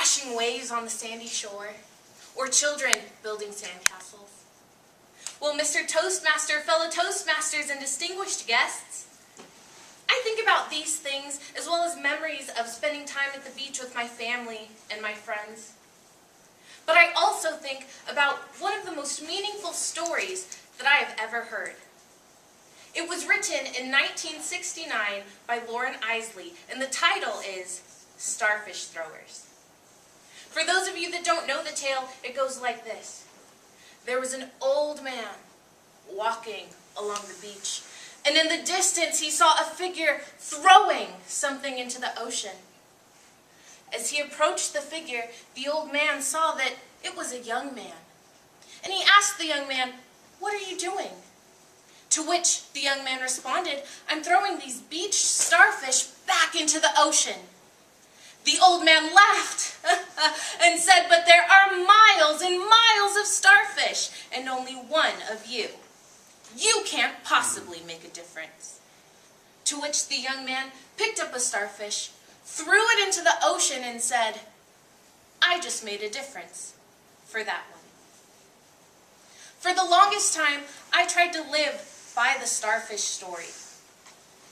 crashing waves on the sandy shore, or children building sandcastles. Well, Mr. Toastmaster, fellow Toastmasters, and distinguished guests, I think about these things as well as memories of spending time at the beach with my family and my friends. But I also think about one of the most meaningful stories that I have ever heard. It was written in 1969 by Lauren Isley, and the title is Starfish Throwers. For those of you that don't know the tale, it goes like this. There was an old man walking along the beach, and in the distance he saw a figure throwing something into the ocean. As he approached the figure, the old man saw that it was a young man. And he asked the young man, "What are you doing?" To which the young man responded, "I'm throwing these beach starfish back into the ocean." The old man laughed and said, "But there are miles and miles of starfish and only one of you. You can't possibly make a difference." To which the young man picked up a starfish, threw it into the ocean, and said, "I just made a difference for that one." For the longest time, I tried to live by the starfish story.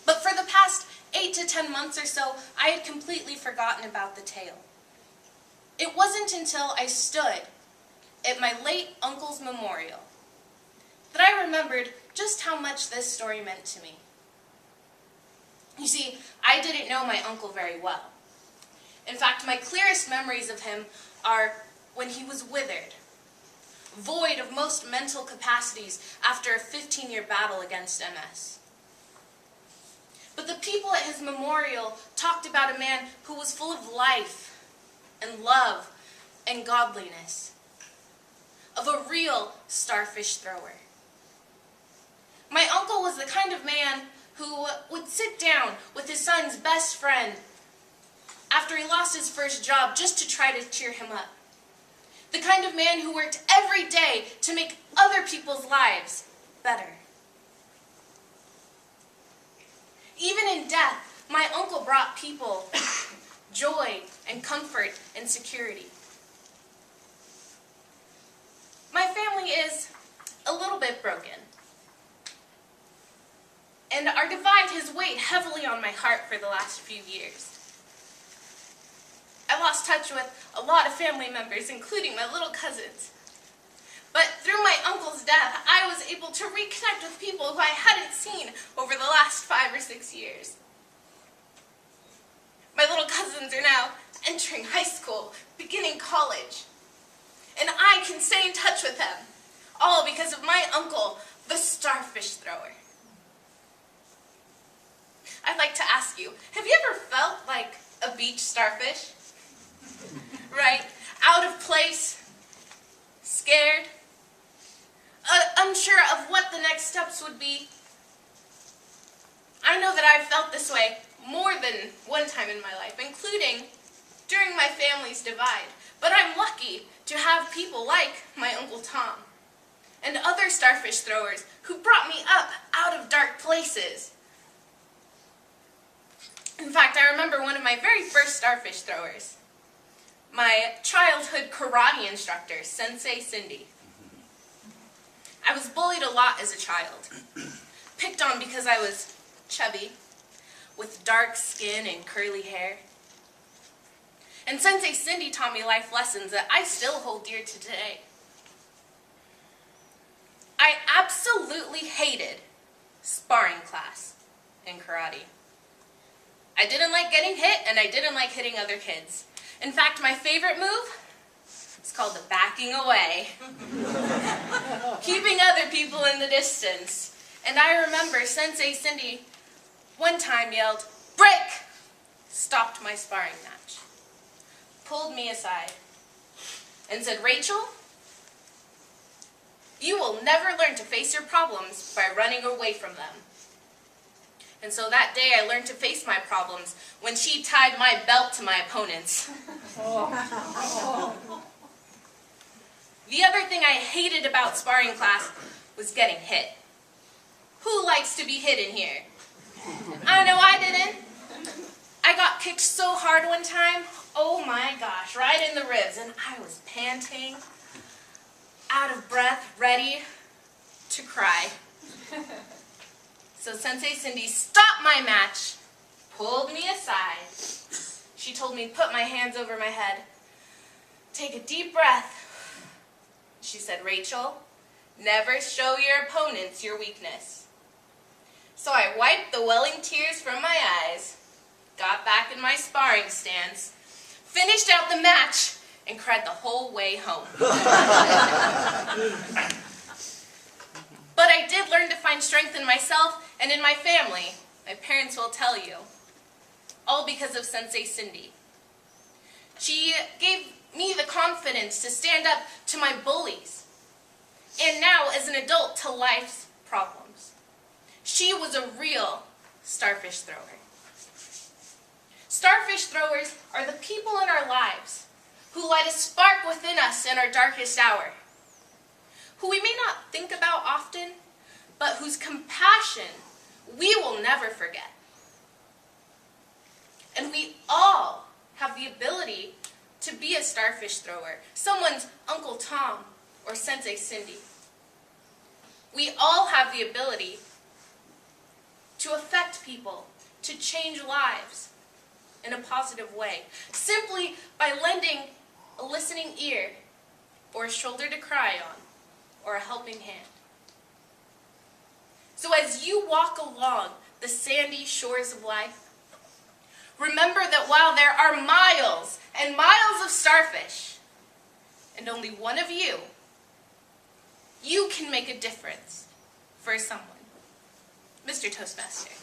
But for the past 8 to 10 months or so, I had completely forgotten about the tale. It wasn't until I stood at my late uncle's memorial that I remembered just how much this story meant to me. You see, I didn't know my uncle very well. In fact, my clearest memories of him are when he was withered, void of most mental capacities after a 15-year battle against MS. But the people at his memorial talked about a man who was full of life and love and godliness, of a real starfish thrower. My uncle was the kind of man who would sit down with his son's best friend after he lost his first job just to try to cheer him up. The kind of man who worked every day to make other people's lives better. Even in death, my uncle brought people joy and comfort and security. My family is a little bit broken, and our divide has weighed heavily on my heart for the last few years. I lost touch with a lot of family members, including my little cousins. But through my uncle's death, I was able to reconnect with people who I hadn't seen over the last 5 or 6 years. My little cousins are now entering high school, beginning college. And I can stay in touch with them, all because of my uncle, the starfish thrower. I'd like to ask you, have you ever felt like a beach starfish? Right? Out of place, scared, unsure of what the next steps would be. I know that I've felt this way more than one time in my life, including during my family's divide. But I'm lucky to have people like my Uncle Tom and other starfish throwers who brought me up out of dark places. In fact, I remember one of my very first starfish throwers, my childhood karate instructor, Sensei Cindy. I was bullied a lot as a child, picked on because I was chubby, with dark skin and curly hair. And Sensei Cindy taught me life lessons that I still hold dear to today. I absolutely hated sparring class in karate. I didn't like getting hit, and I didn't like hitting other kids. In fact, my favorite move is called the backing away. Keeping other people in the distance. And I remember Sensei Cindy one time yelled, "Break!" Stopped my sparring match, pulled me aside, and said, "Rachel, you will never learn to face your problems by running away from them." And so that day I learned to face my problems when she tied my belt to my opponent's. The other thing I hated about sparring class was getting hit. Who likes to be hit in here? I know I didn't. I got kicked so hard one time, oh my gosh, right ribs, and I was panting, out of breath, ready to cry. So Sensei Cindy stopped my match, pulled me aside. She told me to put my hands over my head, take a deep breath. She said, "Rachel, never show your opponents your weakness." So I wiped the welling tears from my eyes, got back in my sparring stance, finished out the match, and cried the whole way home. But I did learn to find strength in myself and in my family. My parents will tell you. All because of Sensei Cindy. She gave me the confidence to stand up to my bullies, and now as an adult to life's problems. She was a real starfish thrower. Starfish throwers are the people in our lives who light a spark within us in our darkest hour, who we may not think about often, but whose compassion we will never forget. And we all have the ability to be a starfish thrower, someone's Uncle Tom or Sensei Cindy. We all have the ability to affect people, to change lives in a positive way, simply by lending a listening ear, or a shoulder to cry on, or a helping hand. So as you walk along the sandy shores of life, remember that while there are miles and miles of starfish, and only one of you, you can make a difference for someone. Mr. Toastmaster.